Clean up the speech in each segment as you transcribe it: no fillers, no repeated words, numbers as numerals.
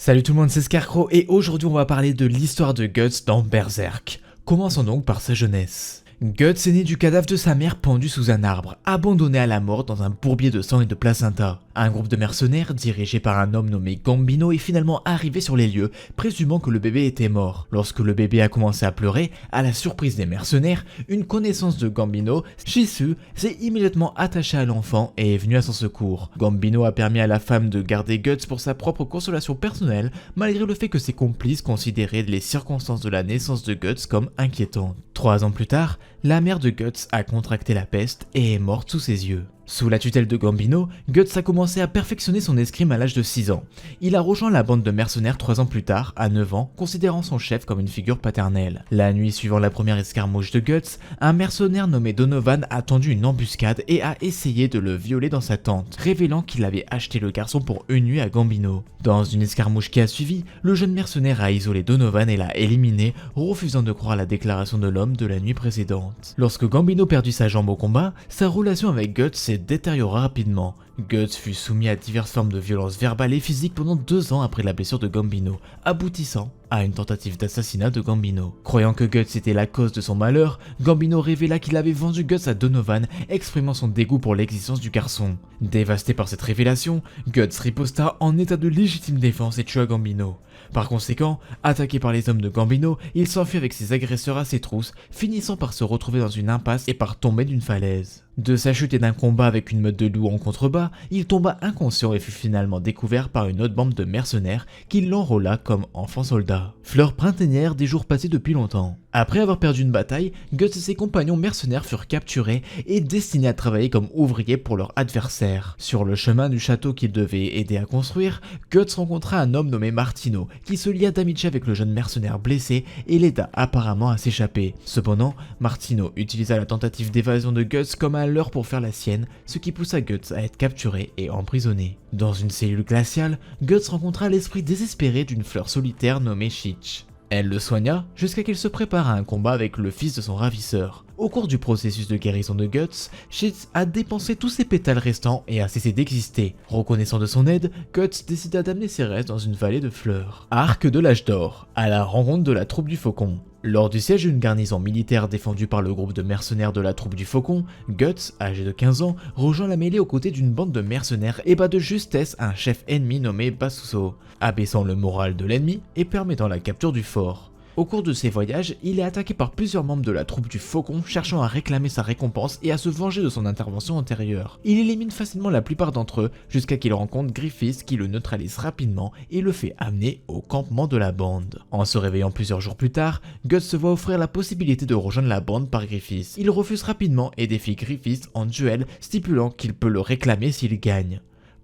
Salut tout le monde, c'est Scarecrow et aujourd'hui on va parler de l'histoire de Guts dans Berserk. Commençons donc par sa jeunesse. Guts est né du cadavre de sa mère pendu sous un arbre, abandonné à la mort dans un bourbier de sang et de placenta. Un groupe de mercenaires, dirigé par un homme nommé Gambino, est finalement arrivé sur les lieux, présumant que le bébé était mort. Lorsque le bébé a commencé à pleurer, à la surprise des mercenaires, une connaissance de Gambino, Shisu, s'est immédiatement attachée à l'enfant et est venue à son secours. Gambino a permis à la femme de garder Guts pour sa propre consolation personnelle, malgré le fait que ses complices considéraient les circonstances de la naissance de Guts comme inquiétantes. 3 ans plus tard, la mère de Guts a contracté la peste et est morte sous ses yeux. Sous la tutelle de Gambino, Guts a commencé à perfectionner son escrime à l'âge de 6 ans. Il a rejoint la bande de mercenaires 3 ans plus tard, à 9 ans, considérant son chef comme une figure paternelle. La nuit suivant la première escarmouche de Guts, un mercenaire nommé Donovan a tendu une embuscade et a essayé de le violer dans sa tente, révélant qu'il avait acheté le garçon pour une nuit à Gambino. Dans une escarmouche qui a suivi, le jeune mercenaire a isolé Donovan et l'a éliminé, refusant de croire la déclaration de l'homme de la nuit précédente. Lorsque Gambino perdit sa jambe au combat, sa relation avec Guts s'est détériora rapidement. Guts fut soumis à diverses formes de violence verbale et physique pendant 2 ans après la blessure de Gambino, aboutissant à une tentative d'assassinat de Gambino. Croyant que Guts était la cause de son malheur, Gambino révéla qu'il avait vendu Guts à Donovan, exprimant son dégoût pour l'existence du garçon. Dévasté par cette révélation, Guts riposta en état de légitime défense et tua Gambino. Par conséquent, attaqué par les hommes de Gambino, il s'enfuit avec ses agresseurs à ses trousses, finissant par se retrouver dans une impasse et par tomber d'une falaise. De sa chute et d'un combat avec une meute de loups en contrebas, il tomba inconscient et fut finalement découvert par une autre bande de mercenaires qui l'enrôla comme enfant soldat. Fleur printanière des jours passés depuis longtemps. Après avoir perdu une bataille, Guts et ses compagnons mercenaires furent capturés et destinés à travailler comme ouvriers pour leur adversaire. Sur le chemin du château qu'ils devaient aider à construire, Guts rencontra un homme nommé Martino qui se lia d'amitié avec le jeune mercenaire blessé et l'aida apparemment à s'échapper. Cependant, Martino utilisa la tentative d'évasion de Guts comme un leurre pour faire la sienne, ce qui poussa Guts à être capturé et emprisonné. Dans une cellule glaciale, Guts rencontra l'esprit désespéré d'une fleur solitaire nommée Shitch. Elle le soigna jusqu'à qu'il se prépare à un combat avec le fils de son ravisseur. Au cours du processus de guérison de Guts, Shitch a dépensé tous ses pétales restants et a cessé d'exister. Reconnaissant de son aide, Guts décida d'amener ses restes dans une vallée de fleurs. Arc de l'âge d'or, à la rencontre de la troupe du Faucon. Lors du siège d'une garnison militaire défendue par le groupe de mercenaires de la troupe du Faucon, Guts, âgé de 15 ans, rejoint la mêlée aux côtés d'une bande de mercenaires et bat de justesse un chef ennemi nommé Basuso, abaissant le moral de l'ennemi et permettant la capture du fort. Au cours de ses voyages, il est attaqué par plusieurs membres de la troupe du Faucon cherchant à réclamer sa récompense et à se venger de son intervention antérieure. Il élimine facilement la plupart d'entre eux jusqu'à qu'il rencontre Griffiths qui le neutralise rapidement et le fait amener au campement de la bande. En se réveillant plusieurs jours plus tard, Guts se voit offrir la possibilité de rejoindre la bande par Griffiths. Il refuse rapidement et défie Griffiths en duel, stipulant qu'il peut le réclamer s'il gagne.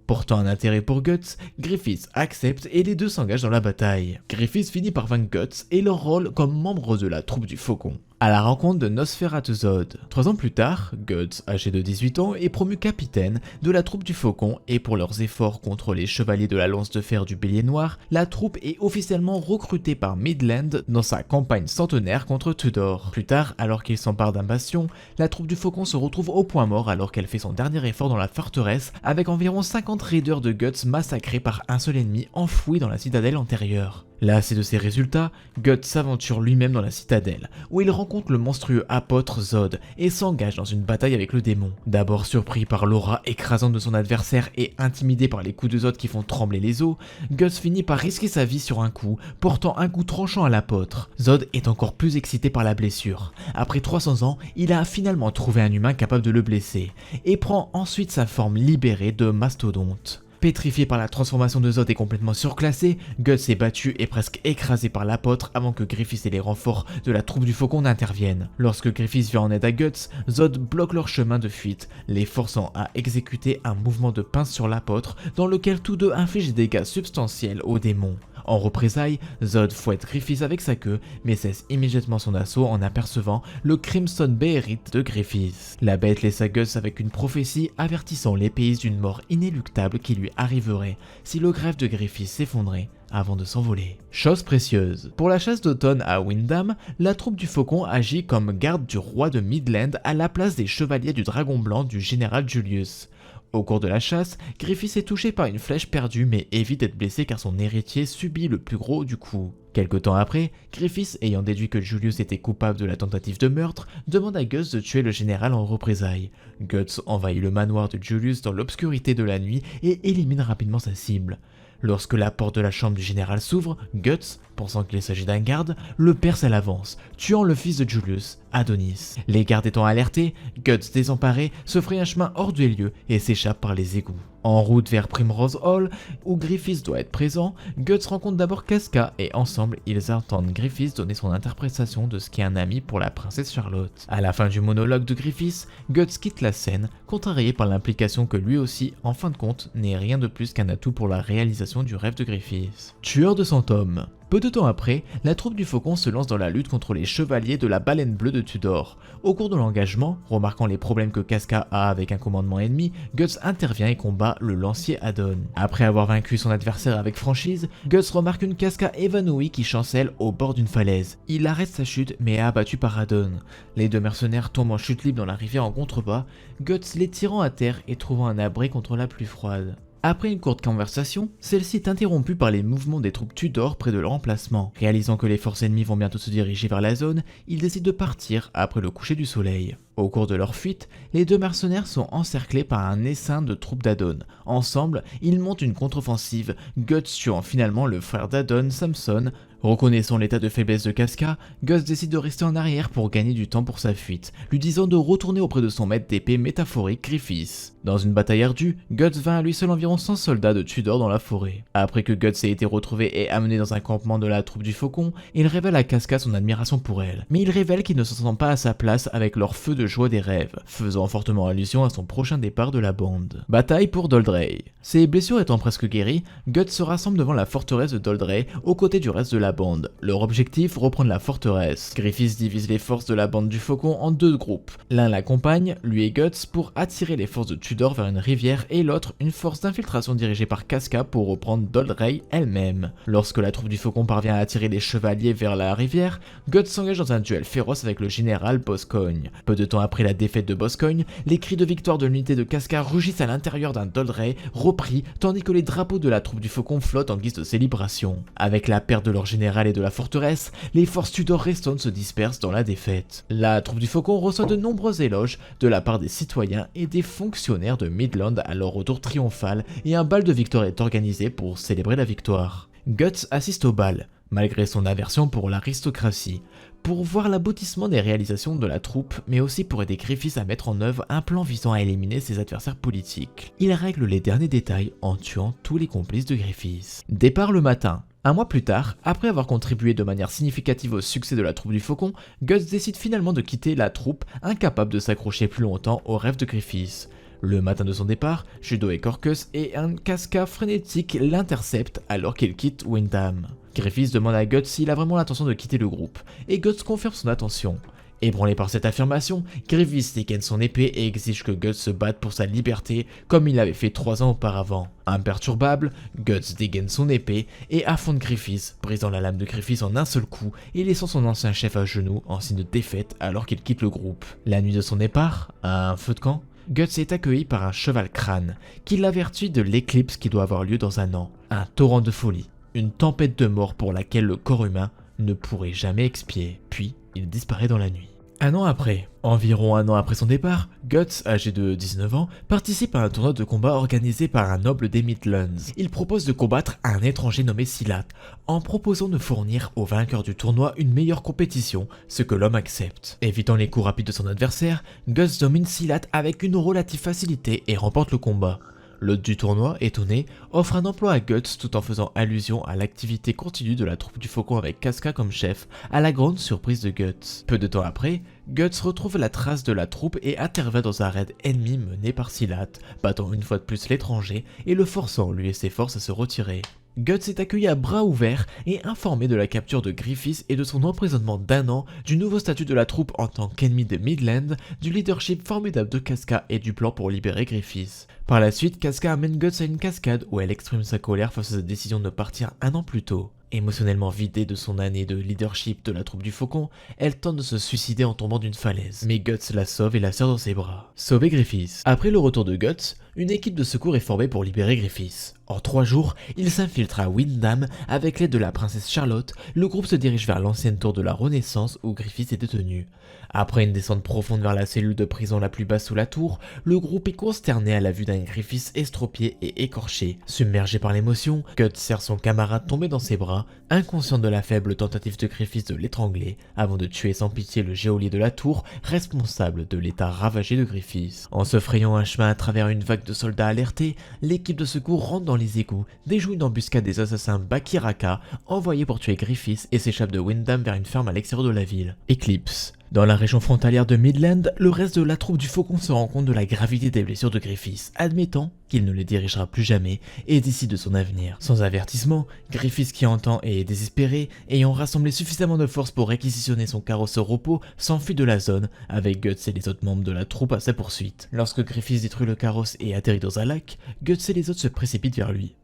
Portant un intérêt pour Guts, Griffiths accepte et les deux s'engagent dans la bataille. Griffiths finit par vaincre Guts et leur rôle comme membre de la troupe du Faucon. À la rencontre de Nosferatu Zod. 3 ans plus tard, Guts, âgé de 18 ans, est promu capitaine de la troupe du Faucon et pour leurs efforts contre les chevaliers de la lance de fer du Bélier Noir, la troupe est officiellement recrutée par Midland dans sa campagne centenaire contre Tudor. Plus tard, alors qu'il s'empare d'un bastion, la troupe du Faucon se retrouve au point mort alors qu'elle fait son dernier effort dans la forteresse avec environ 50 raiders de Guts massacrés par un seul ennemi enfoui dans la citadelle antérieure. Lassé de ces résultats, Guts s'aventure lui-même dans la citadelle, où il rencontre le monstrueux apôtre Zod et s'engage dans une bataille avec le démon. D'abord surpris par l'aura écrasante de son adversaire et intimidé par les coups de Zod qui font trembler les os, Guts finit par risquer sa vie sur un coup, portant un coup tranchant à l'apôtre. Zod est encore plus excité par la blessure. Après 300 ans, il a finalement trouvé un humain capable de le blesser, et prend ensuite sa forme libérée de mastodonte. Pétrifié par la transformation de Zod et complètement surclassé, Guts est battu et presque écrasé par l'apôtre avant que Griffiths et les renforts de la troupe du Faucon n'interviennent. Lorsque Griffiths vient en aide à Guts, Zod bloque leur chemin de fuite, les forçant à exécuter un mouvement de pince sur l'apôtre dans lequel tous deux infligent des dégâts substantiels au démon. En représailles, Zod fouette Griffiths avec sa queue, mais cesse immédiatement son assaut en apercevant le Crimson Beherit de Griffiths. La bête laissa Guts avec une prophétie avertissant les pays d'une mort inéluctable qui lui arriverait si le greffe de Griffiths s'effondrait avant de s'envoler. Chose précieuse. Pour la chasse d'automne à Windham, la troupe du Faucon agit comme garde du roi de Midland à la place des chevaliers du Dragon Blanc du général Julius. Au cours de la chasse, Griffiths est touché par une flèche perdue mais évite d'être blessé car son héritier subit le plus gros du coup. Quelque temps après, Griffiths, ayant déduit que Julius était coupable de la tentative de meurtre, demande à Gus de tuer le général en représailles. Guts envahit le manoir de Julius dans l'obscurité de la nuit et élimine rapidement sa cible. Lorsque la porte de la chambre du général s'ouvre, Guts, pensant qu'il s'agit d'un garde, le perce à l'avance, tuant le fils de Julius, Adonis. Les gardes étant alertés, Guts, désemparé, se fraye un chemin hors des lieux et s'échappe par les égouts. En route vers Primrose Hall, où Griffiths doit être présent, Guts rencontre d'abord Casca et ensemble ils entendent Griffiths donner son interprétation de ce qu'est un ami pour la princesse Charlotte. À la fin du monologue de Griffiths, Guts quitte la scène, contrarié par l'implication que lui aussi, en fin de compte, n'est rien de plus qu'un atout pour la réalisation du rêve de Griffiths. Tueur de 100 hommes. Peu de temps après, la troupe du Faucon se lance dans la lutte contre les chevaliers de la Baleine Bleue de Tudor. Au cours de l'engagement, remarquant les problèmes que Casca a avec un commandement ennemi, Guts intervient et combat le lancier Adon. Après avoir vaincu son adversaire avec franchise, Guts remarque une Casca évanouie qui chancelle au bord d'une falaise. Il arrête sa chute mais est abattu par Adon. Les deux mercenaires tombent en chute libre dans la rivière en contrebas, Guts les tirant à terre et trouvant un abri contre la pluie froide. Après une courte conversation, celle-ci est interrompue par les mouvements des troupes Tudor près de leur emplacement. Réalisant que les forces ennemies vont bientôt se diriger vers la zone, ils décident de partir après le coucher du soleil. Au cours de leur fuite, les deux mercenaires sont encerclés par un essaim de troupes d'Adon. Ensemble, ils montent une contre-offensive, Guts tuant finalement le frère d'Adon, Samson. Reconnaissant l'état de faiblesse de Casca, Gus décide de rester en arrière pour gagner du temps pour sa fuite, lui disant de retourner auprès de son maître d'épée métaphorique Griffiths. Dans une bataille ardue, Guts vainc à lui seul environ 100 soldats de Tudor dans la forêt. Après que Guts ait été retrouvé et amené dans un campement de la troupe du Faucon, il révèle à Casca son admiration pour elle. Mais il révèle qu'il ne se sent pas à sa place avec leur feu de joie des rêves, faisant fortement allusion à son prochain départ de la bande. Bataille pour Doldrey. Ses blessures étant presque guéries, Guts se rassemble devant la forteresse de Doldrey aux côtés du reste de la bande. Leur objectif, reprendre la forteresse. Griffiths divise les forces de la bande du Faucon en deux groupes. L'un l'accompagne, lui et Guts, pour attirer les forces de Tudor vers une rivière et l'autre, une force d'infiltration dirigée par Casca pour reprendre Doldrey elle-même. Lorsque la troupe du Faucon parvient à attirer les chevaliers vers la rivière, Guts s'engage dans un duel féroce avec le général Boscogne. Peu de temps après la défaite de Boscogne, les cris de victoire de l'unité de Casca rugissent à l'intérieur d'un Doldrey repris, tandis que les drapeaux de la troupe du Faucon flottent en guise de célébration. Avec la perte de leur général et de la forteresse, les forces Tudor restantes se dispersent dans la défaite. La troupe du Faucon reçoit de nombreux éloges de la part des citoyens et des fonctionnaires de Midland à leur retour triomphal et un bal de victoire est organisé pour célébrer la victoire. Guts assiste au bal, malgré son aversion pour l'aristocratie, pour voir l'aboutissement des réalisations de la troupe, mais aussi pour aider Griffiths à mettre en œuvre un plan visant à éliminer ses adversaires politiques. Il règle les derniers détails en tuant tous les complices de Griffiths. Départ le matin. Un mois plus tard, après avoir contribué de manière significative au succès de la troupe du Faucon, Guts décide finalement de quitter la troupe, incapable de s'accrocher plus longtemps au rêve de Griffiths. Le matin de son départ, Judo et Corcus et un Casca frénétique l'interceptent alors qu'il quitte Windham. Griffiths demande à Guts s'il a vraiment l'intention de quitter le groupe, et Guts confirme son intention. Ébranlé par cette affirmation, Griffiths dégaine son épée et exige que Guts se batte pour sa liberté comme il l'avait fait 3 ans auparavant. Imperturbable, Guts dégaine son épée et affronte Griffiths, brisant la lame de Griffiths en un seul coup et laissant son ancien chef à genoux en signe de défaite alors qu'il quitte le groupe. La nuit de son départ, à un feu de camp, Guts est accueilli par un cheval crâne qui l'avertit de l'éclipse qui doit avoir lieu dans un an. Un torrent de folie, une tempête de mort pour laquelle le corps humain ne pourrait jamais expier. Puis, il disparaît dans la nuit. Un an après, environ un an après son départ, Guts, âgé de 19 ans, participe à un tournoi de combat organisé par un noble des Midlands. Il propose de combattre un étranger nommé Silat, en proposant de fournir au vainqueur du tournoi une meilleure compétition, ce que l'homme accepte. Évitant les coups rapides de son adversaire, Guts domine Silat avec une relative facilité et remporte le combat. L'hôte du tournoi, étonné, offre un emploi à Guts tout en faisant allusion à l'activité continue de la troupe du Faucon avec Casca comme chef, à la grande surprise de Guts. Peu de temps après, Guts retrouve la trace de la troupe et intervient dans un raid ennemi mené par Silat, battant une fois de plus l'étranger et le forçant lui et ses forces à se retirer. Guts est accueilli à bras ouverts et informé de la capture de Griffiths et de son emprisonnement d'1 an, du nouveau statut de la troupe en tant qu'ennemi de Midland, du leadership formidable de Casca et du plan pour libérer Griffiths. Par la suite, Casca amène Guts à une cascade où elle exprime sa colère face à sa décision de partir 1 an plus tôt. Émotionnellement vidée de son année de leadership de la troupe du Faucon, elle tente de se suicider en tombant d'une falaise. Mais Guts la sauve et la serre dans ses bras. Sauver Griffiths. Après le retour de Guts, une équipe de secours est formée pour libérer Griffiths. En 3 jours, il s'infiltre à Windham avec l'aide de la princesse Charlotte. Le groupe se dirige vers l'ancienne tour de la Renaissance où Griffiths est détenu. Après une descente profonde vers la cellule de prison la plus basse sous la tour, le groupe est consterné à la vue d'un Griffiths estropié et écorché. Submergé par l'émotion, Guts serre son camarade tombé dans ses bras, inconscient de la faible tentative de Griffiths de l'étrangler, avant de tuer sans pitié le geôlier de la tour, responsable de l'état ravagé de Griffiths. En se frayant un chemin à travers une vague de soldats alertés, l'équipe de secours rentre dans les égouts, déjoue une embuscade des assassins Bakiraka, envoyés pour tuer Griffiths, et s'échappe de Windham vers une ferme à l'extérieur de la ville. Eclipse. Dans la région frontalière de Midland, le reste de la troupe du Faucon se rend compte de la gravité des blessures de Griffiths, admettant qu'il ne les dirigera plus jamais et décide de son avenir. Sans avertissement, Griffiths qui entend et est désespéré, ayant rassemblé suffisamment de force pour réquisitionner son carrosse au repos, s'enfuit de la zone, avec Guts et les autres membres de la troupe à sa poursuite. Lorsque Griffiths détruit le carrosse et atterrit dans un lac, Guts et les autres se précipitent vers lui.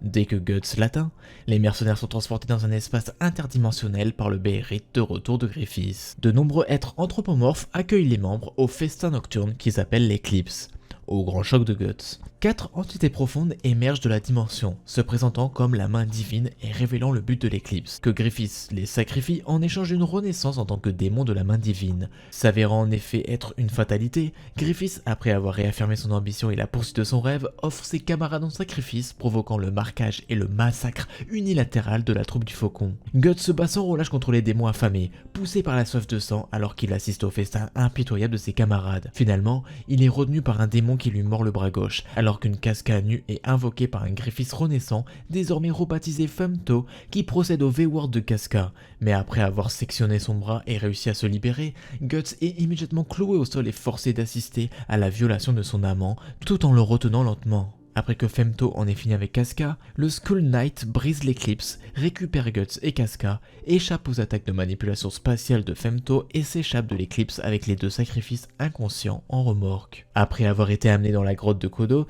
Dès que Guts l'atteint, les mercenaires sont transportés dans un espace interdimensionnel par le Beherit de retour de Griffiths. De nombreux êtres anthropomorphes accueillent les membres au festin nocturne qui s'appelle l'Eclipse. Au grand choc de Guts, 4 entités profondes émergent de la dimension, se présentant comme la main divine et révélant le but de l'éclipse, que Griffiths les sacrifie en échange d'une renaissance en tant que démon de la main divine. S'avérant en effet être une fatalité, Griffiths, après avoir réaffirmé son ambition et la poursuite de son rêve, offre ses camarades en sacrifice, provoquant le marquage et le massacre unilatéral de la troupe du Faucon. Guts se bat sans relâche contre les démons affamés, poussé par la soif de sang alors qu'il assiste au festin impitoyable de ses camarades. Finalement, il est retenu par un démon qui lui mord le bras gauche, alors qu'une Casca nue est invoquée par un Griffiths renaissant, désormais rebaptisé Femto, qui procède au V-Word de Casca. Mais après avoir sectionné son bras et réussi à se libérer, Guts est immédiatement cloué au sol et forcé d'assister à la violation de son amant, tout en le retenant lentement. Après que Femto en ait fini avec Casca, le Skull Knight brise l'éclipse, récupère Guts et Casca, échappe aux attaques de manipulation spatiale de Femto et s'échappe de l'éclipse avec les 2 sacrifices inconscients en remorque. Après avoir été amené dans la grotte de Kodo,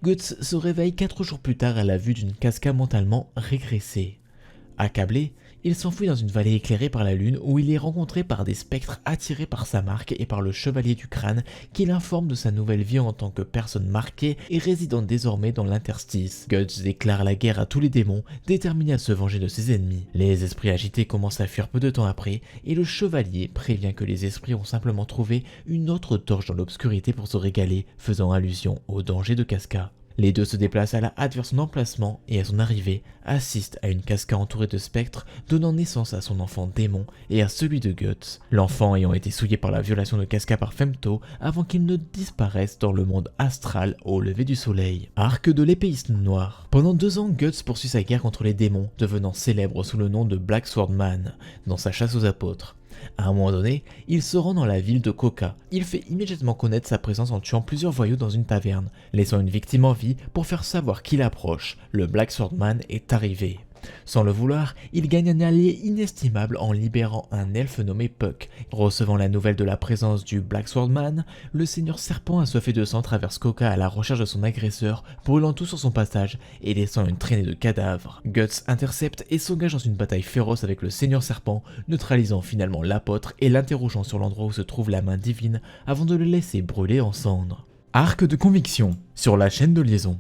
Guts se réveille 4 jours plus tard à la vue d'une Casca mentalement régressée. Accablé, il s'enfuit dans une vallée éclairée par la lune où il est rencontré par des spectres attirés par sa marque et par le chevalier du crâne qui l'informe de sa nouvelle vie en tant que personne marquée et résidant désormais dans l'interstice. Guts déclare la guerre à tous les démons, déterminé à se venger de ses ennemis. Les esprits agités commencent à fuir peu de temps après et le chevalier prévient que les esprits ont simplement trouvé une autre torche dans l'obscurité pour se régaler, faisant allusion au danger de Casca. Les deux se déplacent à la hâte vers son emplacement et à son arrivée, assistent à une Casca entourée de spectres, donnant naissance à son enfant démon et à celui de Guts. L'enfant ayant été souillé par la violation de Casca par Femto avant qu'il ne disparaisse dans le monde astral au lever du soleil. Arc de l'épéiste noire. Pendant 2 ans, Guts poursuit sa guerre contre les démons, devenant célèbre sous le nom de Black Sword Man, dans sa chasse aux apôtres. À un moment donné, il se rend dans la ville de Koka. Il fait immédiatement connaître sa présence en tuant plusieurs voyous dans une taverne, laissant une victime en vie pour faire savoir qu'il approche. Le Black Swordman est arrivé. Sans le vouloir, il gagne un allié inestimable en libérant un elfe nommé Puck. Recevant la nouvelle de la présence du Black Swordman, le seigneur serpent assoiffé de sang traverse Koka à la recherche de son agresseur, brûlant tout sur son passage et laissant une traînée de cadavres. Guts intercepte et s'engage dans une bataille féroce avec le seigneur serpent, neutralisant finalement l'apôtre et l'interrogeant sur l'endroit où se trouve la main divine avant de le laisser brûler en cendres. Arc de conviction sur la chaîne de liaison.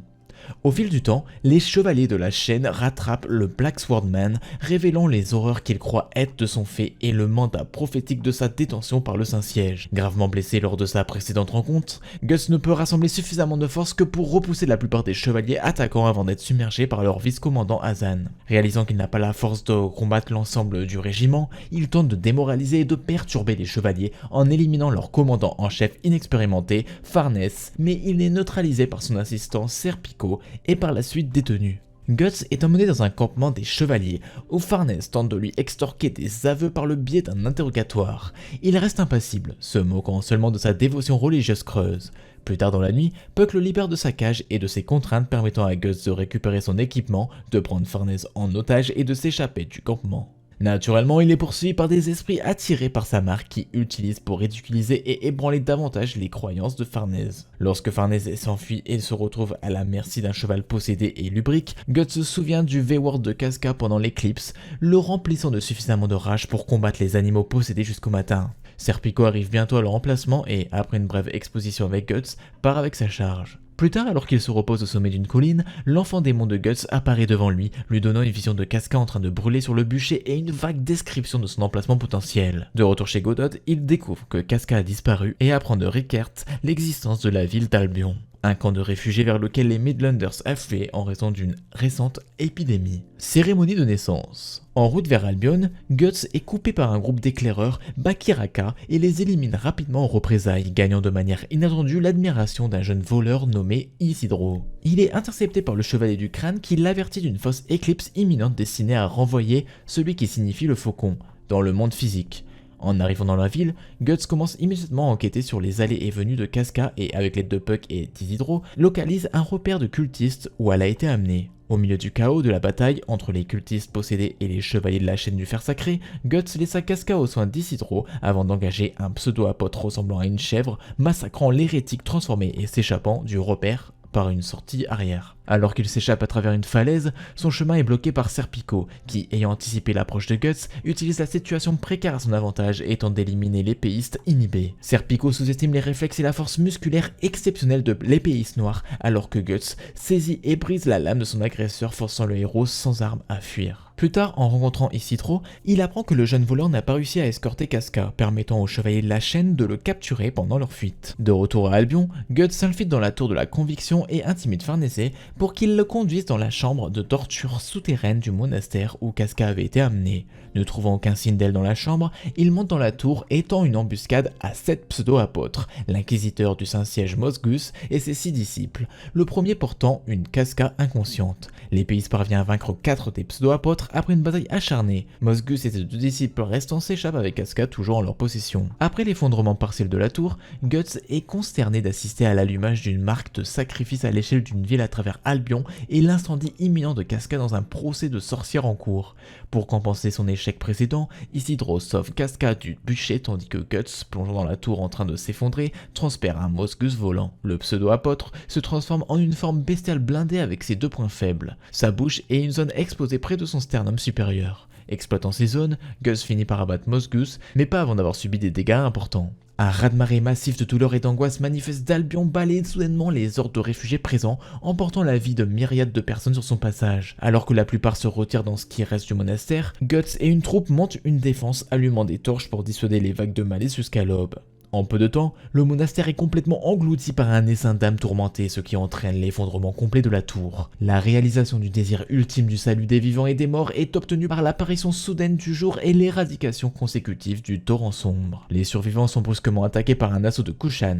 Au fil du temps, les chevaliers de la chaîne rattrapent le Black Swordman, révélant les horreurs qu'ils croient être de son fait et le mandat prophétique de sa détention par le Saint-Siège. Gravement blessé lors de sa précédente rencontre, Guts ne peut rassembler suffisamment de force que pour repousser la plupart des chevaliers attaquants avant d'être submergé par leur vice-commandant Hazan. Réalisant qu'il n'a pas la force de combattre l'ensemble du régiment, il tente de démoraliser et de perturber les chevaliers en éliminant leur commandant en chef inexpérimenté, Farnès, mais il est neutralisé par son assistant Serpico et par la suite détenu. Guts est emmené dans un campement des chevaliers, où Farnès tente de lui extorquer des aveux par le biais d'un interrogatoire. Il reste impassible, se moquant seulement de sa dévotion religieuse creuse. Plus tard dans la nuit, Puck le libère de sa cage et de ses contraintes permettant à Guts de récupérer son équipement, de prendre Farnès en otage et de s'échapper du campement. Naturellement, il est poursuivi par des esprits attirés par sa marque qui utilisent pour ridiculiser et ébranler davantage les croyances de Farnèse. Lorsque Farnèse s'enfuit et se retrouve à la merci d'un cheval possédé et lubrique, Guts se souvient du V-Word de Casca pendant l'éclipse, le remplissant de suffisamment de rage pour combattre les animaux possédés jusqu'au matin. Serpico arrive bientôt à leur emplacement et, après une brève exposition avec Guts, part avec sa charge. Plus tard, alors qu'il se repose au sommet d'une colline, l'enfant démon de Guts apparaît devant lui, lui donnant une vision de Casca en train de brûler sur le bûcher et une vague description de son emplacement potentiel. De retour chez Godot, il découvre que Casca a disparu et apprend de Rickert l'existence de la ville d'Albion, un camp de réfugiés vers lequel les Midlanders affluaient en raison d'une récente épidémie. Cérémonie de naissance. En route vers Albion, Guts est coupé par un groupe d'éclaireurs, Bakiraka, et les élimine rapidement en représailles, gagnant de manière inattendue l'admiration d'un jeune voleur nommé Isidro. Il est intercepté par le chevalier du crâne qui l'avertit d'une fausse éclipse imminente destinée à renvoyer celui qui signifie le faucon, dans le monde physique. En arrivant dans la ville, Guts commence immédiatement à enquêter sur les allées et venues de Casca et, avec l'aide de Puck et d'Isidro, localise un repère de cultistes où elle a été amenée. Au milieu du chaos de la bataille entre les cultistes possédés et les chevaliers de la chaîne du fer sacré, Guts laissa Casca aux soins d'Isidro avant d'engager un pseudo-apôtre ressemblant à une chèvre, massacrant l'hérétique transformé et s'échappant du repère par une sortie arrière. Alors qu'il s'échappe à travers une falaise, son chemin est bloqué par Serpico, qui, ayant anticipé l'approche de Guts, utilise la situation précaire à son avantage et tente d'éliminer l'épéiste inhibé. Serpico sous-estime les réflexes et la force musculaire exceptionnelle de l'épéiste noire, alors que Guts saisit et brise la lame de son agresseur, forçant le héros sans arme à fuir. Plus tard, en rencontrant Isidro, il apprend que le jeune voleur n'a pas réussi à escorter Casca, permettant aux chevaliers de la chaîne de le capturer pendant leur fuite. De retour à Albion, Guts s'infiltre dans la tour de la conviction et intimide Farnese pour qu'il le conduise dans la chambre de torture souterraine du monastère où Casca avait été amené. Ne trouvant aucun signe d'elle dans la chambre, il monte dans la tour et tend une embuscade à 7 pseudo-apôtres, l'inquisiteur du Saint-Siège Mosgus et ses 6 disciples, le premier portant une Casca inconsciente. L'épéiste parvient à vaincre 4 des pseudo-apôtres après une bataille acharnée. Mosgus et ses 2 disciples restants s'échappent avec Casca toujours en leur possession. Après l'effondrement partiel de la tour, Guts est consterné d'assister à l'allumage d'une marque de sacrifice à l'échelle d'une ville à travers Albion et l'incendie imminent de Casca dans un procès de sorcière en cours. Pour compenser son échec précédent, Isidro sauve Casca du bûcher tandis que Guts, plongeant dans la tour en train de s'effondrer, transperce un Mosgus volant. Le pseudo-apôtre se transforme en une forme bestiale blindée avec ses 2 points faibles, sa bouche et une zone exposée près de son sternum supérieur. Exploitant ces zones, Gus finit par abattre Mosgus, mais pas avant d'avoir subi des dégâts importants. Un raz-de-marée massif de douleur et d'angoisse manifeste d'Albion balaye soudainement les hordes de réfugiés présents, emportant la vie de myriades de personnes sur son passage. Alors que la plupart se retirent dans ce qui reste du monastère, Guts et une troupe montent une défense allumant des torches pour dissuader les vagues de malice jusqu'à l'aube. En peu de temps, le monastère est complètement englouti par un essaim d'âmes tourmentées, ce qui entraîne l'effondrement complet de la tour. La réalisation du désir ultime du salut des vivants et des morts est obtenue par l'apparition soudaine du jour et l'éradication consécutive du torrent sombre. Les survivants sont brusquement attaqués par un assaut de Kushan.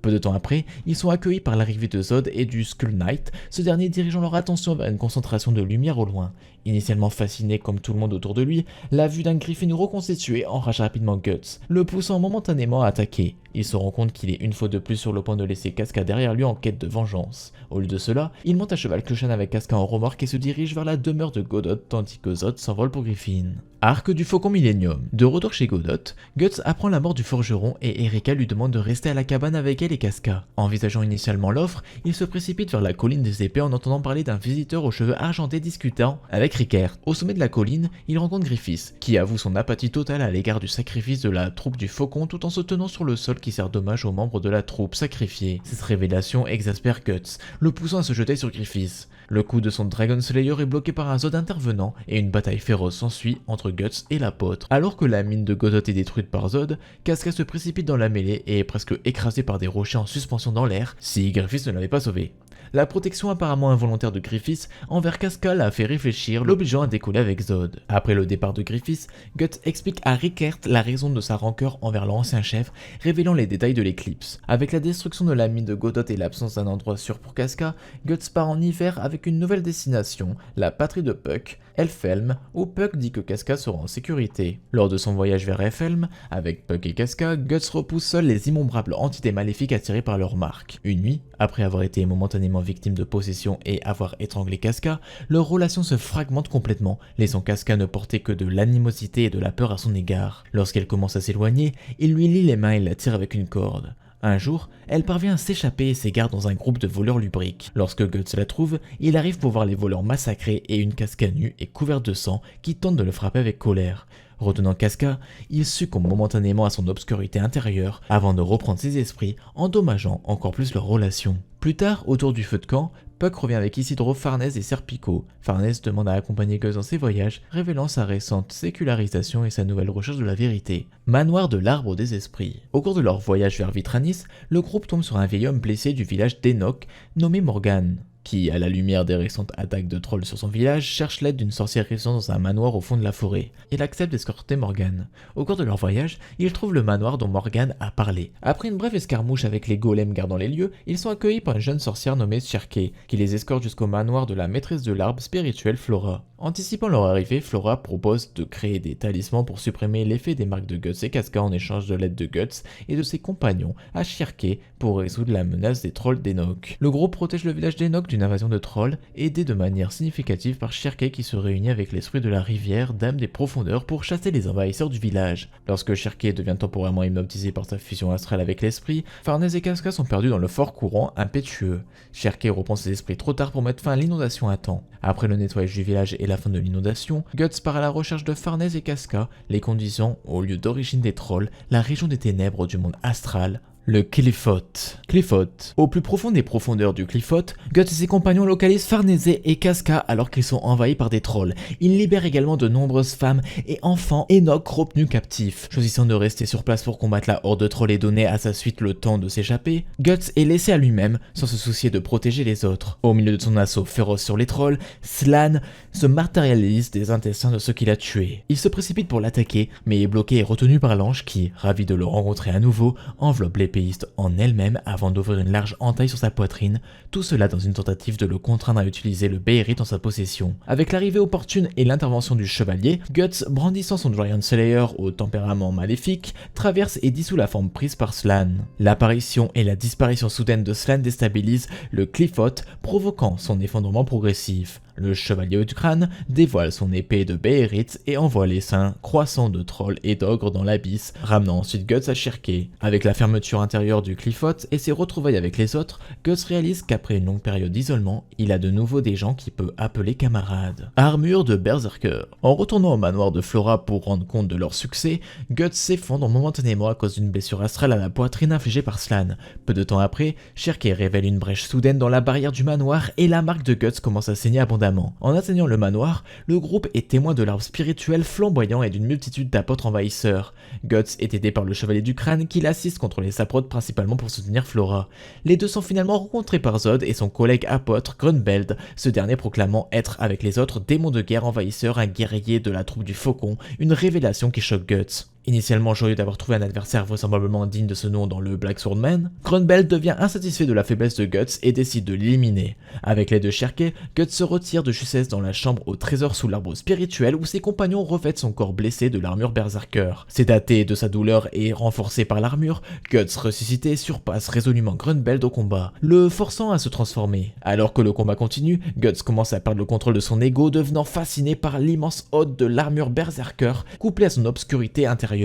Peu de temps après, ils sont accueillis par l'arrivée de Zod et du Skull Knight, ce dernier dirigeant leur attention vers une concentration de lumière au loin. Initialement fasciné comme tout le monde autour de lui, la vue d'un Griffin reconstitué enrage rapidement Guts, le poussant momentanément à attaquer. Il se rend compte qu'il est une fois de plus sur le point de laisser Casca derrière lui en quête de vengeance. Au lieu de cela, il monte à cheval Kushan avec Casca en remorque et se dirige vers la demeure de Godot tandis que Zod s'envole pour Griffin. Arc du Faucon Millennium. De retour chez Godot, Guts apprend la mort du forgeron et Erika lui demande de rester à la cabane avec elle et Casca. Envisageant initialement l'offre, il se précipite vers la colline des épées en entendant parler d'un visiteur aux cheveux argentés discutant avec Rickert. Au sommet de la colline, il rencontre Griffiths, qui avoue son apathie totale à l'égard du sacrifice de la troupe du Faucon tout en se tenant sur le sol qui sert d'hommage aux membres de la troupe sacrifiée. Cette révélation exaspère Guts, le poussant à se jeter sur Griffiths. Le coup de son Dragon Slayer est bloqué par un Zod intervenant et une bataille féroce s'ensuit entre Guts et l'apôtre. Alors que la mine de Godot est détruite par Zod, Casca se précipite dans la mêlée et est presque écrasé par des rochers en suspension dans l'air si Griffiths ne l'avait pas sauvé. La protection apparemment involontaire de Griffiths envers Casca l'a fait réfléchir, l'obligeant à décoller avec Zod. Après le départ de Griffiths, Guts explique à Rickert la raison de sa rancœur envers l'ancien chef, révélant les détails de l'éclipse. Avec la destruction de la mine de Godot et l'absence d'un endroit sûr pour Casca, Guts part en hiver avec une nouvelle destination, la patrie de Puck, Elfhelm, où Puck dit que Casca sera en sécurité. Lors de son voyage vers Elfhelm, avec Puck et Casca, Guts repousse seul les innombrables entités maléfiques attirées par leur marque. Une nuit, après avoir été momentanément victime de possession et avoir étranglé Casca, leur relation se fragmente complètement, laissant Casca ne porter que de l'animosité et de la peur à son égard. Lorsqu'elle commence à s'éloigner, il lui lie les mains et la tire avec une corde. Un jour, elle parvient à s'échapper et s'égare dans un groupe de voleurs lubriques. Lorsque Guts la trouve, il arrive pour voir les voleurs massacrés et une Casca nue et couverte de sang qui tente de le frapper avec colère. Retenant Casca, il succombe momentanément à son obscurité intérieure avant de reprendre ses esprits, endommageant encore plus leur relation. Plus tard, autour du feu de camp, Puck revient avec Isidro, Farnèse et Serpico. Farnèse demande à accompagner Gus dans ses voyages, révélant sa récente sécularisation et sa nouvelle recherche de la vérité. Manoir de l'arbre des esprits. Au cours de leur voyage vers Vitranis, le groupe tombe sur un vieil homme blessé du village d'Enoch, nommé Morgan, qui, à la lumière des récentes attaques de trolls sur son village, cherche l'aide d'une sorcière récente dans un manoir au fond de la forêt. Il accepte d'escorter Morgan. Au cours de leur voyage, ils trouvent le manoir dont Morgan a parlé. Après une brève escarmouche avec les golems gardant les lieux, ils sont accueillis par une jeune sorcière nommée Cherke, qui les escorte jusqu'au manoir de la maîtresse de l'arbre spirituel Flora. Anticipant leur arrivée, Flora propose de créer des talismans pour supprimer l'effet des marques de Guts et Casca en échange de l'aide de Guts et de ses compagnons à Cherke pour résoudre la menace des trolls d'Enoch. Le groupe protège le village d'Enoch d'une invasion de trolls, aidé de manière significative par Cherke qui se réunit avec l'esprit de la rivière, dame des profondeurs, pour chasser les envahisseurs du village. Lorsque Cherke devient temporairement hypnotisé par sa fusion astrale avec l'esprit, Farnèse et Casca sont perdus dans le fort courant impétueux. Cherke reprend ses esprits trop tard pour mettre fin à l'inondation à temps. Après le nettoyage du village et la fin de l'inondation, Guts part à la recherche de Farnèse et Casca, les conduisant au lieu d'origine des trolls, la région des ténèbres du monde astral, le Qliphoth. Qliphoth. Au plus profond des profondeurs du Qliphoth, Guts et ses compagnons localisent Farnèse et Casca alors qu'ils sont envahis par des trolls. Ils libèrent également de nombreuses femmes et enfants Enoch retenus captifs. Choisissant de rester sur place pour combattre la horde de trolls et donner à sa suite le temps de s'échapper, Guts est laissé à lui-même sans se soucier de protéger les autres. Au milieu de son assaut féroce sur les trolls, Slann se matérialise des intestins de ceux qu'il a tués. Il se précipite pour l'attaquer, mais est bloqué et retenu par l'ange qui, ravi de le rencontrer à nouveau, enveloppe l'épéiste en elle-même avant d'ouvrir une large entaille sur sa poitrine, tout cela dans une tentative de le contraindre à utiliser le Beherit en sa possession. Avec l'arrivée opportune et l'intervention du chevalier, Guts, brandissant son Giant Slayer au tempérament maléfique, traverse et dissout la forme prise par Slann. L'apparition et la disparition soudaine de Slann déstabilisent le Qliphoth, provoquant son effondrement progressif. Le chevalier du crâne dévoile son épée de Beherit et envoie les seins croissants de trolls et d'ogres dans l'abysse, ramenant ensuite Guts à Cherke. Avec la fermeture intérieure du Qliphoth et ses retrouvailles avec les autres, Guts réalise qu'après une longue période d'isolement, il a de nouveau des gens qu'il peut appeler camarades. Armure de Berserker. En retournant au manoir de Flora pour rendre compte de leur succès, Guts s'effondre momentanément à cause d'une blessure astrale à la poitrine infligée par Slann. Peu de temps après, Cherke révèle une brèche soudaine dans la barrière du manoir et la marque de Guts commence à saigner abondamment. En atteignant le manoir, le groupe est témoin de l'arbre spirituel flamboyant et d'une multitude d'apôtres envahisseurs. Guts est aidé par le chevalier du crâne qui l'assiste contre les saprotes principalement pour soutenir Flora. Les deux sont finalement rencontrés par Zod et son collègue apôtre Grunbeld, ce dernier proclamant être avec les autres démons de guerre envahisseurs un guerrier de la troupe du Faucon, une révélation qui choque Guts. Initialement joyeux d'avoir trouvé un adversaire vraisemblablement digne de ce nom dans le Black Swordman, Grunbeld devient insatisfait de la faiblesse de Guts et décide de l'éliminer. Avec l'aide de Cherke, Guts se retire de justesse dans la chambre au trésor sous l'arbre spirituel où ses compagnons revêtent son corps blessé de l'armure Berserker. Sédaté de sa douleur et renforcé par l'armure, Guts ressuscité surpasse résolument Grunbeld au combat, le forçant à se transformer. Alors que le combat continue, Guts commence à perdre le contrôle de son ego, devenant fasciné par l'immense hôte de l'armure Berserker, couplée à son obscurité intérieure.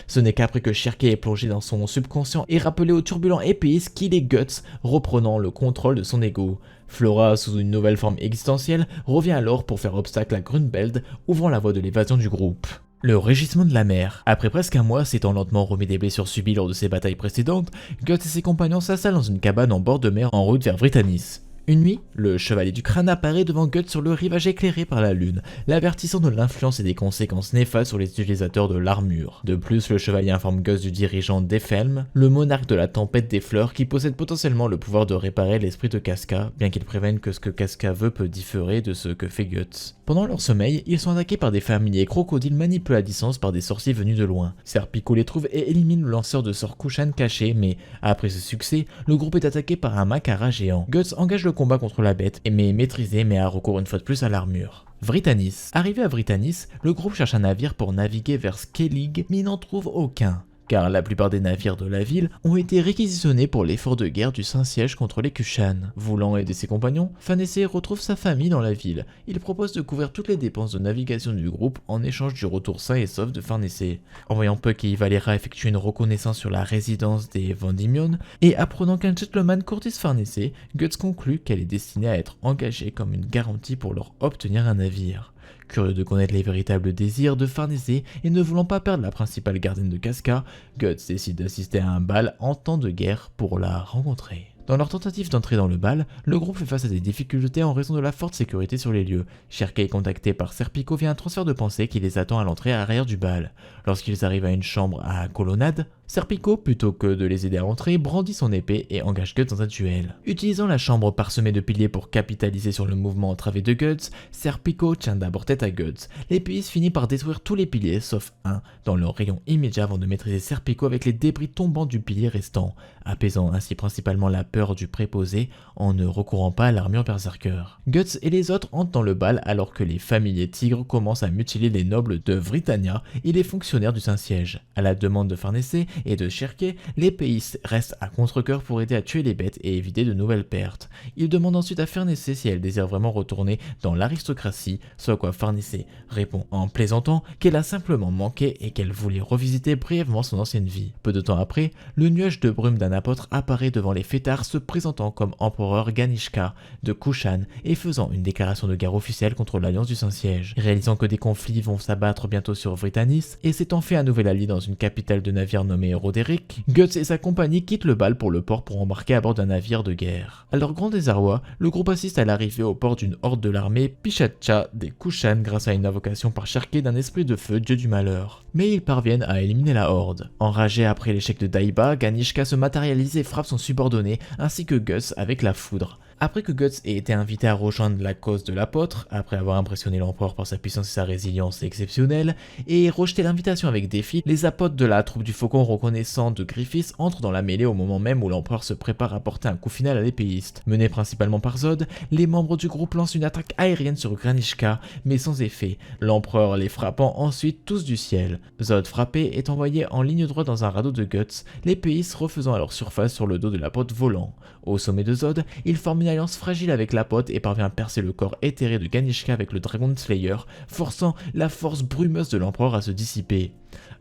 Ce n'est qu'après que Cherke est plongé dans son subconscient et rappelé au turbulent épéiste qu'il est Guts, reprenant le contrôle de son ego. Flora, sous une nouvelle forme existentielle, revient alors pour faire obstacle à Grunbeld, ouvrant la voie de l'évasion du groupe. Le régissement de la mer. Après presque un mois s'étant lentement remis des blessures subies lors de ses batailles précédentes, Guts et ses compagnons s'installent dans une cabane en bord de mer en route vers Vritannis. Une nuit, le chevalier du crâne apparaît devant Guts sur le rivage éclairé par la lune, l'avertissant de l'influence et des conséquences néfastes sur les utilisateurs de l'armure. De plus, le chevalier informe Guts du dirigeant d'Ephelm, le monarque de la tempête des fleurs qui possède potentiellement le pouvoir de réparer l'esprit de Casca, bien qu'il prévienne que ce que Casca veut peut différer de ce que fait Guts. Pendant leur sommeil, ils sont attaqués par des familiers crocodiles manipulés à distance par des sorciers venus de loin. Serpico les trouve et élimine le lanceur de sorts Kushan caché, mais après ce succès, le groupe est attaqué par un macara géant. Guts engage le combat contre la bête, mais maîtrisé, mais a recours une fois de plus à l'armure. Vritannis. Arrivé à Vritannis, le groupe cherche un navire pour naviguer vers Skellig, mais n'en trouve aucun, car la plupart des navires de la ville ont été réquisitionnés pour l'effort de guerre du Saint-Siège contre les Kushan. Voulant aider ses compagnons, Farnèse retrouve sa famille dans la ville. Il propose de couvrir toutes les dépenses de navigation du groupe en échange du retour sain et sauf de Farnèse. En voyant Puck et Valera effectuer une reconnaissance sur la résidence des Vendimion, et apprenant qu'un gentleman courtise Farnèse, Guts conclut qu'elle est destinée à être engagée comme une garantie pour leur obtenir un navire. Curieux de connaître les véritables désirs de Farnese et ne voulant pas perdre la principale gardienne de Casca, Guts décide d'assister à un bal en temps de guerre pour la rencontrer. Dans leur tentative d'entrer dans le bal, le groupe fait face à des difficultés en raison de la forte sécurité sur les lieux. Sherkei, contacté par Serpico via un transfert de pensée qui les attend à l'entrée arrière du bal. Lorsqu'ils arrivent à une chambre à colonnade, Serpico, plutôt que de les aider à entrer, brandit son épée et engage Guts dans un duel. Utilisant la chambre parsemée de piliers pour capitaliser sur le mouvement entravé de Guts, Serpico tient d'abord tête à Guts. L'épéiste finit par détruire tous les piliers sauf un dans leur rayon immédiat avant de maîtriser Serpico avec les débris tombant du pilier restant, apaisant ainsi principalement la peur du préposé en ne recourant pas à l'armure berserker. Guts et les autres entrent dans le bal alors que les familiers tigres commencent à mutiler les nobles de Britannia et les fonctionnaires du Saint-Siège. À la demande de Farnese et de Sherkei, l'épéiste reste à contre-cœur pour aider à tuer les bêtes et éviter de nouvelles pertes. Il demande ensuite à Farnese si elle désire vraiment retourner dans l'aristocratie, ce à quoi Farnese répond en plaisantant qu'elle a simplement manqué et qu'elle voulait revisiter brièvement son ancienne vie. Peu de temps après, le nuage de brume d'un apôtre apparaît devant les fêtards se présentant comme empereur Ganishka de Kushan et faisant une déclaration de guerre officielle contre l'alliance du Saint-Siège. Réalisant que des conflits vont s'abattre bientôt sur Vritannis et s'étant fait un nouvel allié dans une capitale de navire nommée Roderick, Guts et sa compagnie quittent le bal pour le port pour embarquer à bord d'un navire de guerre. À leur grand désarroi, le groupe assiste à l'arrivée au port d'une horde de l'armée Pichacha des Kushan grâce à une invocation par Sherkei d'un esprit de feu, dieu du malheur. Mais ils parviennent à éliminer la horde. Enragé après l'échec de Daiba, Ganishka se matérialise et frappe son subordonné ainsi que Guts avec la foudre. Après que Guts ait été invité à rejoindre la cause de l'apôtre, après avoir impressionné l'empereur par sa puissance et sa résilience exceptionnelle, et rejeté l'invitation avec défi, les apôtres de la troupe du Faucon reconnaissant de Griffiths entrent dans la mêlée au moment même où l'empereur se prépare à porter un coup final à l'épéiste. Menés principalement par Zod, les membres du groupe lancent une attaque aérienne sur Ganishka, mais sans effet, l'empereur les frappant ensuite tous du ciel. Zod frappé est envoyé en ligne droite dans un radeau de Guts, l'épéiste refaisant alors surface sur le dos de l'apôtre volant. Au sommet de Zod, il forme une alliance fragile avec l'apôtre et parvient à percer le corps éthéré de Ganishka avec le Dragon Slayer, forçant la force brumeuse de l'empereur à se dissiper.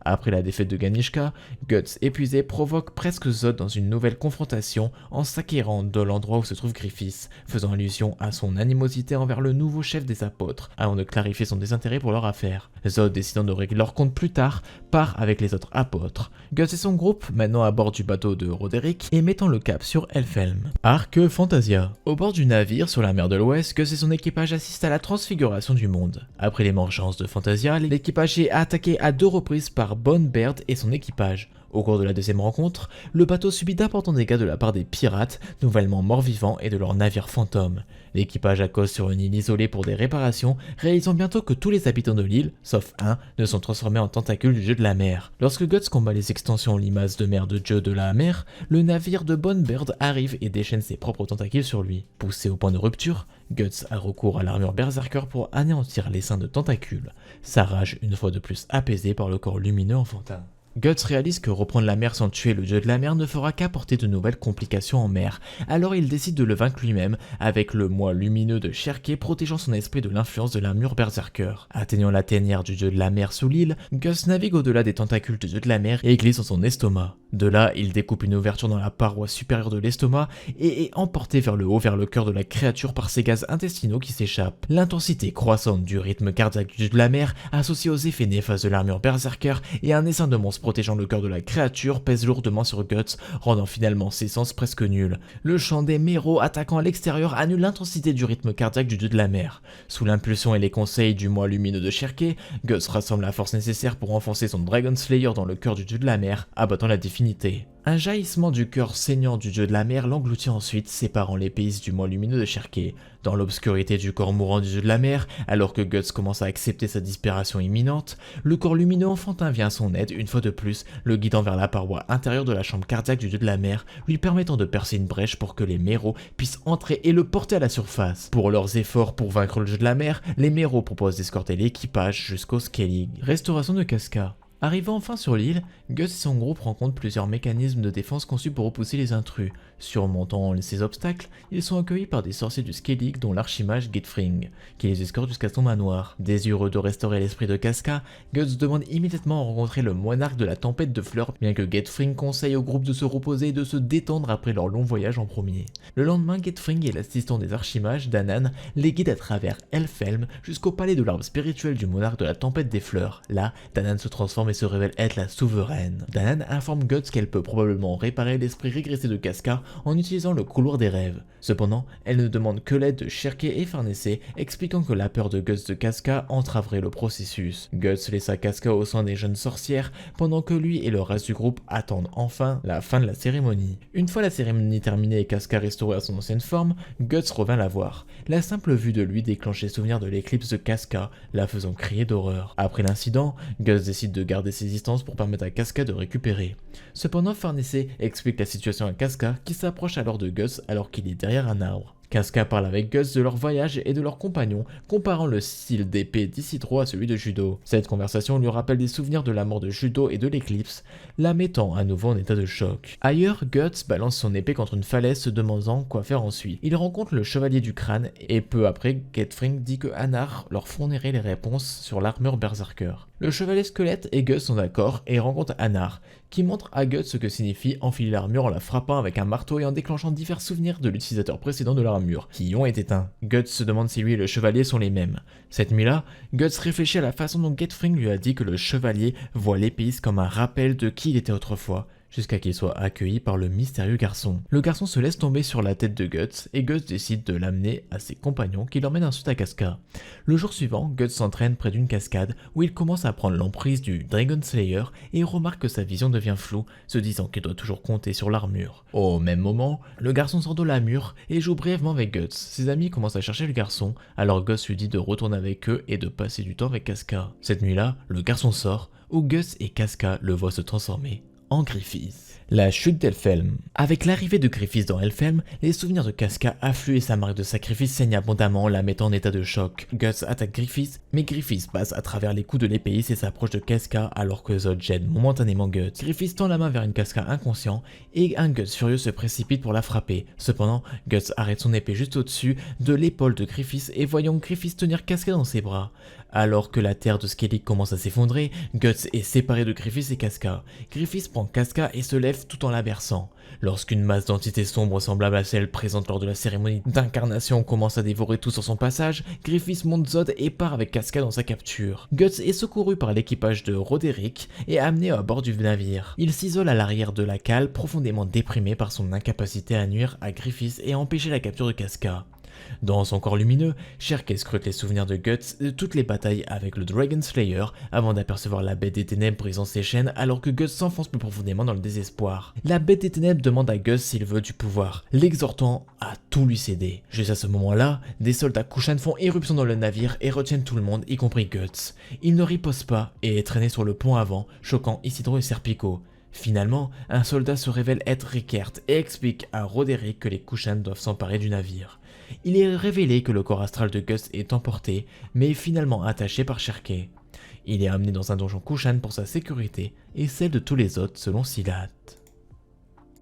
Après la défaite de Ganishka, Guts épuisé provoque presque Zod dans une nouvelle confrontation en s'acquérant de l'endroit où se trouve Griffiths, faisant allusion à son animosité envers le nouveau chef des apôtres, avant de clarifier son désintérêt pour leur affaire. Zod, décidant de régler leur compte plus tard, part avec les autres apôtres. Guts et son groupe, maintenant à bord du bateau de Roderick, et mettant le cap sur Elfhelm. Arc Fantasia. Au bord du navire, sur la mer de l'Ouest, Guts et son équipage assistent à la transfiguration du monde. Après l'émergence de Fantasia, l'équipage est attaqué à 2 reprises par Bonebeard et son équipage. Au cours de la deuxième rencontre, le bateau subit d'importants dégâts de la part des pirates, nouvellement morts-vivants et de leur navire fantôme. L'équipage accoste sur une île isolée pour des réparations, réalisant bientôt que tous les habitants de l'île, sauf un, ne sont transformés en tentacules du dieu de la mer. Lorsque Guts combat les extensions limaces de mer de dieu de la mer, le navire de Bonebeard arrive et déchaîne ses propres tentacules sur lui. Poussé au point de rupture, Guts a recours à l'armure berserker pour anéantir les seins de tentacules, sa rage une fois de plus apaisée par le corps lumineux enfantin. Guts réalise que reprendre la mer sans tuer le dieu de la mer ne fera qu'apporter de nouvelles complications en mer, alors il décide de le vaincre lui-même avec le moi lumineux de Sherkei protégeant son esprit de l'influence de l'armure berserker. Atteignant la tanière du dieu de la mer sous l'île, Guts navigue au-delà des tentacules du dieu de la mer et glisse dans son estomac. De là, il découpe une ouverture dans la paroi supérieure de l'estomac et est emporté vers le haut vers le cœur de la créature par ses gaz intestinaux qui s'échappent. L'intensité croissante du rythme cardiaque du dieu de la mer, associée aux effets néfastes de l'armure berserker et un essaim de monstre protégeant le cœur de la créature, pèse lourdement sur Guts, rendant finalement ses sens presque nuls. Le chant des méros attaquant à l'extérieur annule l'intensité du rythme cardiaque du dieu de la mer. Sous l'impulsion et les conseils du moi lumineux de Sherkei, Guts rassemble la force nécessaire pour enfoncer son Dragon Slayer dans le cœur du dieu de la mer, abattant la définition. Un jaillissement du cœur saignant du dieu de la mer l'engloutit ensuite, séparant l'épéiste du moi lumineux de Sherkei. Dans l'obscurité du corps mourant du dieu de la mer, alors que Guts commence à accepter sa disparition imminente, le corps lumineux enfantin vient à son aide une fois de plus, le guidant vers la paroi intérieure de la chambre cardiaque du dieu de la mer, lui permettant de percer une brèche pour que les méros puissent entrer et le porter à la surface. Pour leurs efforts pour vaincre le dieu de la mer, les méros proposent d'escorter l'équipage jusqu'au Skellig. Restauration de Casca. Arrivant enfin sur l'île, Guts et son groupe rencontrent plusieurs mécanismes de défense conçus pour repousser les intrus. Surmontant ces obstacles, ils sont accueillis par des sorciers du Skellig dont l'archimage Gitfring, qui les escorte jusqu'à son manoir. Désireux de restaurer l'esprit de Casca, Guts demande immédiatement à rencontrer le monarque de la tempête de fleurs, bien que Gitfring conseille au groupe de se reposer et de se détendre après leur long voyage en premier. Le lendemain, Gitfring et l'assistant des archimages, Danan, les guident à travers Elfhelm jusqu'au palais de l'arbre spirituel du monarque de la tempête des fleurs. Là, Danan se transforme et se révèle être la souveraine. Danan informe Guts qu'elle peut probablement réparer l'esprit régressé de Casca en utilisant le couloir des rêves. Cependant, elle ne demande que l'aide de Sherke et Farnese, expliquant que la peur de Guts de Casca entraverait le processus. Guts laissa Casca au sein des jeunes sorcières, pendant que lui et le reste du groupe attendent enfin la fin de la cérémonie. Une fois la cérémonie terminée et Casca restauré à son ancienne forme, Guts revint la voir. La simple vue de lui déclenchait souvenir de l'éclipse de Casca, la faisant crier d'horreur. Après l'incident, Guts décide de garder ses distances pour permettre à Casca de récupérer. Cependant, Farnese explique la situation à Casca qui s'approche alors de Guts alors qu'il est derrière un arbre. Casca parle avec Guts de leur voyage et de leurs compagnons, comparant le style d'épée d'Isidro à celui de Judo. Cette conversation lui rappelle des souvenirs de la mort de Judo et de l'éclipse, la mettant à nouveau en état de choc. Ailleurs, Guts balance son épée contre une falaise se demandant quoi faire ensuite. Il rencontre le chevalier du crâne et peu après, Gitfring dit que Anar leur fournirait les réponses sur l'armure berserker. Le chevalier squelette et Guts sont d'accord et rencontrent Anar, qui montre à Guts ce que signifie enfiler l'armure en la frappant avec un marteau et en déclenchant divers souvenirs de l'utilisateur précédent de l'armure, qui y ont été éteints. Guts se demande si lui et le chevalier sont les mêmes. Cette nuit-là, Guts réfléchit à la façon dont Gitfring lui a dit que le chevalier voit l'épéiste comme un rappel de qui il était autrefois, jusqu'à qu'il soit accueilli par le mystérieux garçon. Le garçon se laisse tomber sur la tête de Guts et Guts décide de l'amener à ses compagnons qui l'emmènent ensuite à Casca. Le jour suivant, Guts s'entraîne près d'une cascade où il commence à prendre l'emprise du Dragon Slayer et remarque que sa vision devient floue, se disant qu'il doit toujours compter sur l'armure. Au même moment, le garçon sort de la mur et joue brièvement avec Guts. Ses amis commencent à chercher le garçon, alors Guts lui dit de retourner avec eux et de passer du temps avec Casca. Cette nuit-là, le garçon sort, où Guts et Casca le voient se transformer en Griffith. La chute d'Elfhelm. Avec l'arrivée de Griffith dans Elfhelm, les souvenirs de Casca affluent et sa marque de sacrifice saigne abondamment, la mettant en état de choc. Guts attaque Griffith, mais Griffith passe à travers les coups de l'épéiste et s'approche de Casca alors que Zod gêne momentanément Guts. Griffith tend la main vers une Casca inconscient et un Guts furieux se précipite pour la frapper. Cependant, Guts arrête son épée juste au-dessus de l'épaule de Griffith et voyant Griffith tenir Casca dans ses bras. Alors que la terre de Skellig commence à s'effondrer, Guts est séparé de Griffith et Casca. Griffith prend Casca et se lève tout en la berçant. Lorsqu'une masse d'entités sombres semblable à celle présente lors de la cérémonie d'incarnation commence à dévorer tout sur son passage, Griffith monte Zod et part avec Casca dans sa capture. Guts est secouru par l'équipage de Roderick et amené à bord du navire. Il s'isole à l'arrière de la cale, profondément déprimé par son incapacité à nuire à Griffith et à empêcher la capture de Casca. Dans son corps lumineux, Sherke scrute les souvenirs de Guts de toutes les batailles avec le Dragon Slayer avant d'apercevoir la bête des ténèbres brisant ses chaînes alors que Guts s'enfonce plus profondément dans le désespoir. La bête des ténèbres demande à Guts s'il veut du pouvoir, l'exhortant à tout lui céder. Juste à ce moment-là, des soldats Kushan font éruption dans le navire et retiennent tout le monde, y compris Guts. Il ne riposte pas et est traîné sur le pont avant, choquant Isidro et Serpico. Finalement, un soldat se révèle être Rickert et explique à Roderick que les Kushan doivent s'emparer du navire. Il est révélé que le corps astral de Guts est emporté, mais est finalement attaché par Sherke. Il est amené dans un donjon Kushan pour sa sécurité et celle de tous les autres selon Silat.